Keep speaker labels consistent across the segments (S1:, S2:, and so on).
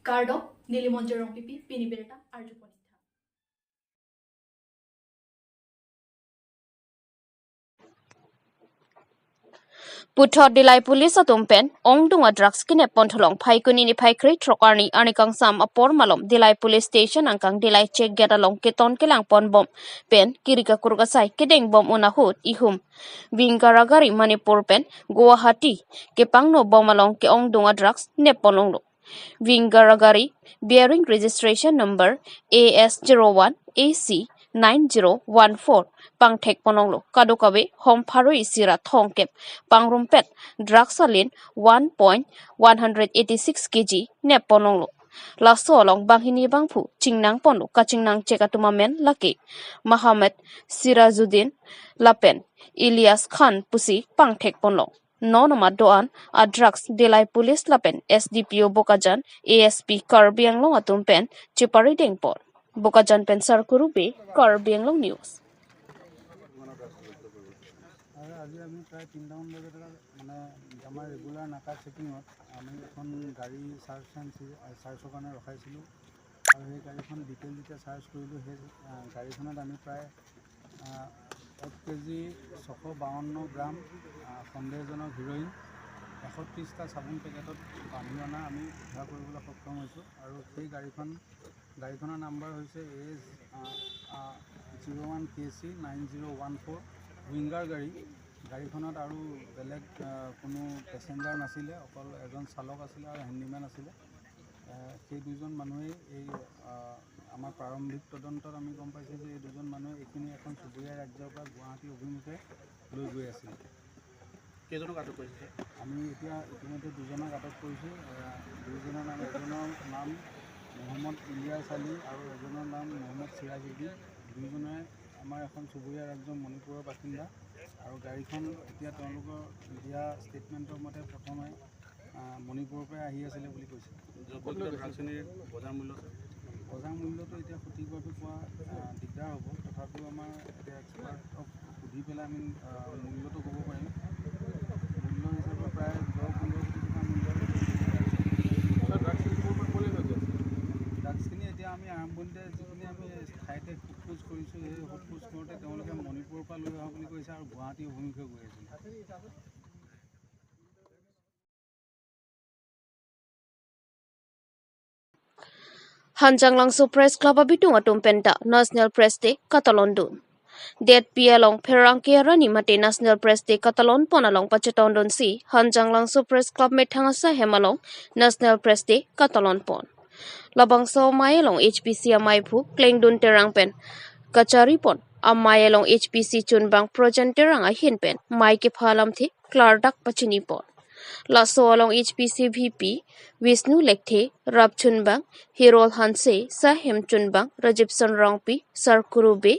S1: Gardop Nilimonjerong Pipi Piniberta Arjuponi.
S2: Puthot Dilai Police atumpen ong dunga drugs kine pontholong phaikuni ni phaikri trokarni anikang sam apor malom Dilai Police Station angkang Dilai check get along keton kelang pon bom pen kirika kurga sai kedeng bom unahut ihum Wingaragari Manipur pen Guwahati kepang no bom along ke ong dunga drugs ne pononglo Wingaragari bearing registration number AS01 AC 9014 pangthek pononglo kadokabe homparoi sira thongkep pangrumpet drugsalin 1.186 kg ne pononglo laso along banghini bangphu chingnang ponlo kachingnang chekatumamen laki Mohammed Sirajuddin Lapen Ilyas Khan pusi pangthek ponlo nonoma doan a drugs Dilai Police Lapen SDPO Bokajan ASP Karbiang long atumpen chipari dengpor Bokajan Pensar Kurube Karbiang long news
S3: আজি আমি প্ৰায় 3টামান বজাত মানে আমাৰ regular নাকা চেকিঙত আমি এখন গাড়ী চাৰ্চৰ কাৰণে ৰখাইছিলোঁ আৰু সেই গাড়ীখন ডিটেইল যেতিয়া চাৰ্চ কৰিলোঁ সেই গাড়ীখনত আমি প্ৰায় 1 কেজি 652 গ্ৰাম সন্দেহজনক হিৰ'ইন 130টা চাবোন পেকেটত বান্ধি অনা আমি উদ্ধাৰ কৰিবলৈ সক্ষম হৈছোঁ আৰু সেই গাড়ীখনৰ নাম্বাৰ হৈছে AS01 KC 9014 উইংগাৰ গাড়ীখনত আৰু বেলেগ কোনো পেছেঞ্জাৰ নাছিলে অকল এজন চালক আছিলে আৰু হেণ্ডিমেন আছিলে সেই দুজন মানুহে এই আমাৰ প্ৰাৰম্ভিক তদন্তত আমি গম পাইছোঁ যে এই দুজন মানুহে এইখিনি এখন চুবুৰীয়া ৰাজ্যৰ পৰা গুৱাহাটী অভিমুখে লৈ গৈ আছিল কেইজনক আটক কৰিছে আমি এতিয়া ইতিমধ্যে দুজনক আটক কৰিছোঁ দুজনৰ নাম এজনৰ নাম মহম্মদ ইলিয়াছ আলী আৰু এজনৰ নাম মহম্মদ চিৰাজুদ্দিন দুইজনে আমাৰ এখন চুবুৰীয়া ৰাজ্য মণিপুৰৰ বাসিন্দা আৰু গাড়ীখন এতিয়া তেওঁলোকৰ দিয়া ষ্টেটমেণ্টৰ মতে প্ৰথমে মণিপুৰৰ পৰা আহি আছিলে বুলি কৈছে বজাৰ মূল্যটো এতিয়া সঠিকভাৱে পোৱা দিগদাৰ হ'ব তথাপিও আমাৰ এতিয়া এক্সপাৰ্টক সুধি পেলাই আমি মূল্যটো ক'ব পাৰিম মূল্য হিচাপে প্ৰায় 10-15 কোটি টকা মূল্য ড্ৰাগছখিনি এতিয়া আমি আৰম্ভণিতে যিখিনি আমি ঠাইতে সোধ কৰিছোঁ সেই সোধ কৰোঁতে তেওঁলোকে মণিপুৰৰ পৰা লৈ অহা বুলি কৈছে আৰু গুৱাহাটী অভিমুখে গৈ আছিল
S2: Hanjang Langso Press Club abitung atum penta National Press Day Catalan dun Det pialong perangke rani mate National Press Day Catalan ponalong pacheton don si Hanjang Langso Press Club methangasa hemalong National Press Day Catalan pon labang so mayelong HPC amai phu kleng dun terang pen kachari pon amayelong HPC chunbang projan terang ahin pen mai ke phalam thi klardak pachini pon laso along HPC VP Vishnu Lekthe Rab Chunbang Hirol Hanse Sahem Chunbang Rajib Sanrangpi Sarkurube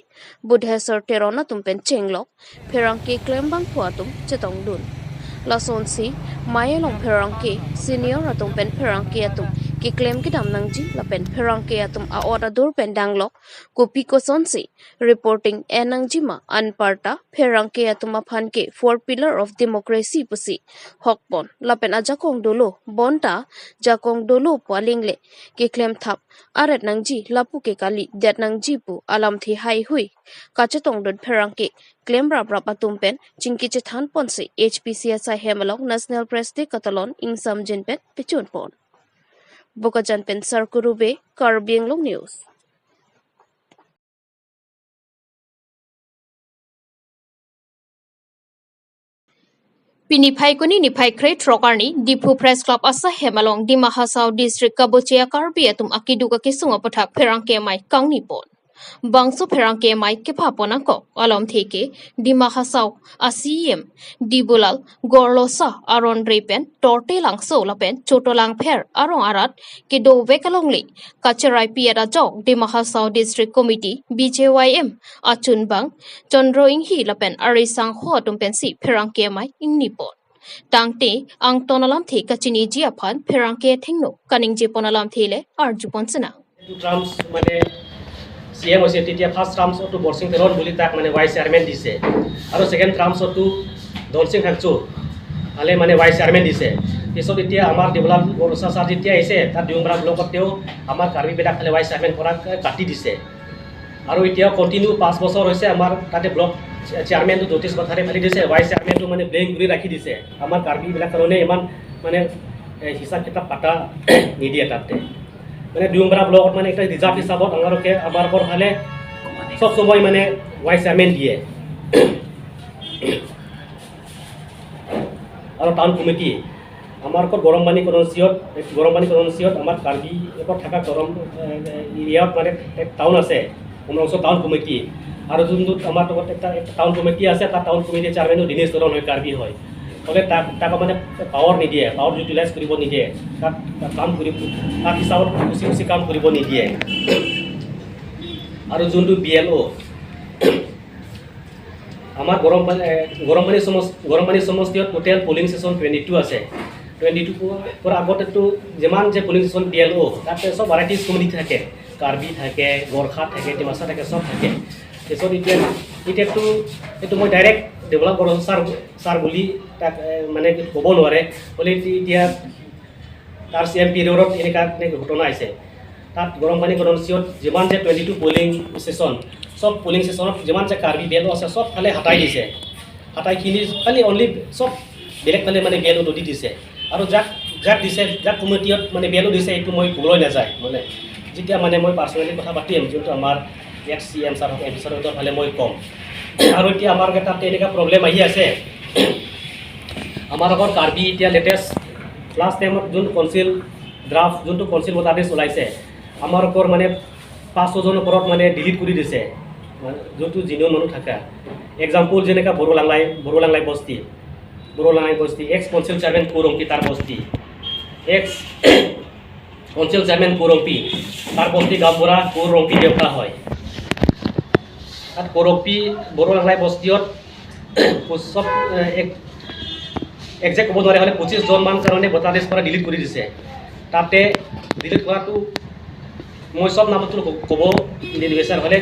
S2: Budhesar Terona tumpen Chenglok Perangke Klembang Puatum Chetong Dun Lason si Mayelong Perangke Senior atum pen Perangke atum ki claim ki dam nangji lapen Perangke atum a order dur pen danglok kopi ko sonsi reporting enangji ma anparta Perangke atum aphan ke 4 pillar of democracy pusi hokpon lapen ajakong dolo bonta jakong dolo palingle ki claim thap aret nangji lapu ke kali det nangji pu alam thi hai hui kachetong dot Perangke claim rap atum pen chingki chethan ponse HPCSI hemalong National Press Day Catalan ing samjin pen pechun pon Bokajan Pensar Kurube Karbiang long news Pinipai kuni nipai kre trokarni Dipu Press Club asa hemalong di Mahasau District Kabuchea Karbi atum akiduga kisunga pathak Perangke mai kangni pon Bangso Perangke mai kepapona ko alam theke di Mahasau ACM Dibulal Gorlosa aron repen torte langso lapen chotolang pher arong arat ke do vekalongli kacherai piera jong di Mahasau District Committee BJYM achunbang Chandro inghi lapen arisang ho tumpen si Perangke mai ingnipon Tangte ang tonalam the kachini jiaphan Perangke thingno kaning je ponalam thele arjuponsena
S4: Trumps mane CM হৈছে তেতিয়া first Trump's auto বর্সিং তেরন বলি তাক মানে vice chairman দিছে আর second Trump's auto দলসিং থাকছো আলে মানে vice chairman দিছে পিছত এতিয়া আমাৰ দেৱলাল বৰছা ছাৰ যেতিয়া আহিছে তাত ডিঙবৰা ব্লকত তেওঁ আমাৰ কাৰ্বিবিলাক খালে ভাইচ চেয়াৰমেন পৰা কাটি দিছে আৰু এতিয়া কণ্টিনিউ 5 বছৰ হৈছে আমাৰ তাতে ব্লক চেয়াৰমেনটো জ্যোতিষ কথাৰে ফালি দিছে ভাইচ চেয়াৰমেনটো মানে ব্লেম কৰি ৰাখি দিছে আমাৰ কাৰ্বিবিলাক কাৰণে ইমান মানে হিচাপ কিতাপ পাতা নিদিয়ে তাতে মানে ডিঙবৰা ব্লকত মানে একটা ৰিজাৰ্ভ হিচাপত আমাৰ ফালে সব সময় মানে ভাইচ চেয়াৰমেন দিয়ে আৰু টাউন কমিটি আমাৰ গৰমবাণী কনঞ্চিয়ত আমাৰ কাৰ্বি এপত থকা গৰম এৰিয়াত মানে এক টাউন আছে উমৰাংচ টাউন কমিটি আৰু যোনটোত আমাৰ একটা টাউন কমিটি আছে তাত টাউন কমিটিৰ চেয়াৰমেনো দীনেশ চৰণ হয় কাৰ্বি হয় হ'লে তাক মানে পাৱাৰ নিদিয়ে পাৱাৰ ইউটিলাইজ কৰিব নিদিয়ে তাত কাম কৰিব তাত হিচাপত খুচি কাম কৰিব নিদিয়ে আৰু যোনটো BLO আমাৰ গৰমবাণী সমষ্টিত টোটেল পলিং ষ্টেচন 22 আছে 22 পৰা আগতেতো যিমান যে পলিং ষ্টেচন BLO তাতে সব ভেৰাইটিজ কমিটি থাকে কাৰ্বি থাকে গোৰ্খা থাকে ডিমাচা থাকে সব থাকে পিছত এতিয়াতো এইটো মই ডাইৰেক্ট ডেভেলপ কৰোঁ ছাৰ বুলি তাক মানে ক'ব নোৱাৰে হ'লে এতিয়া তাৰ CM পিৰিয়ডত এনেকুৱা ঘটনা আহিছে তাত গৰমবাণী কনঞ্চিয়ত যিমান যে 22 পলিং ষ্টেচন সব পলিং ষ্টেচনত যিমান যে কাৰ্বি BLO আছে সব ফালে হাতাই দিছে হাতাইখিনি খালি অনলি সব বেলেগ ফালে মানে BLO দি দিছে আৰু যাক দিছে যাক কমিটিত মানে BLO দিছে এইটো মই ক'বলৈ নাযায় মানে যেতিয়া মানে মই পাৰ্চনেলি কথা পাতিম যোনটো আমাৰ ইয়াত CM ছাৰ MP ছাৰৰ ফালে মই ক'ম আৰু এতিয়া আমাৰ তাতে এনেকুৱা প্ৰব্লেম আহি আছে আমাৰ আগৰ কাৰ্বি এতিয়া লেটেষ্ট লাষ্ট টাইমত যোনটো কনচিল ড্ৰাফট যোনটো কনচিল মতাদেশ ওলাইছে আমাৰ মানে 500জনৰ ওপৰত মানে ডিলিট কৰি দিছে যোনটো জিনিয়ন মানুহ থকা এক্সাম্পল যেনেকৈ বড়ো লাংলাই বস্তি এক্স কনচিল চেয়াৰমেন কৌৰংপী তাৰ বস্তি এক্স কনচিল চেয়াৰমেন কৌৰংপী তাৰ বস্তি গাঁওবুঢ়া কৌৰংপী দেউতা হয় তাত কৌৰংপী বড়ো লাংলাই বস্তিত সব একজেক্ট ক'ব নোৱাৰে হ'লে 25জনমান কাৰণে বটাদেশ পৰা ডিলিট কৰি দিছে তাতে ডিলিট কৰাটো মই সব নামতো ক'ব নিবিচাৰ হ'লে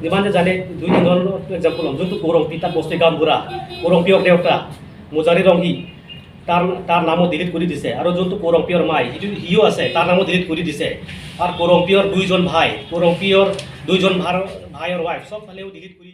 S4: যিমান যে জানে 2-3জন এক্সাম্পল হ'ম যোনটো কৌৰংপী তাত বস্তি গাঁওবুঢ়া কৌৰংপীয়ৰ দেউতা মুজাৰি ৰংগী তাৰ নামো ডিলিট কৰি দিছে আৰু যোনটো কৌৰংপীয়ৰ মাই সিও আছে তাৰ নামো ডিলিট কৰি দিছে আৰু কৌৰংপীয়ৰ 2জন ভাই কৌৰংপীয়ৰ 2জন ভাইৰ ৱাইফ সব ফালেও ডিলিট কৰি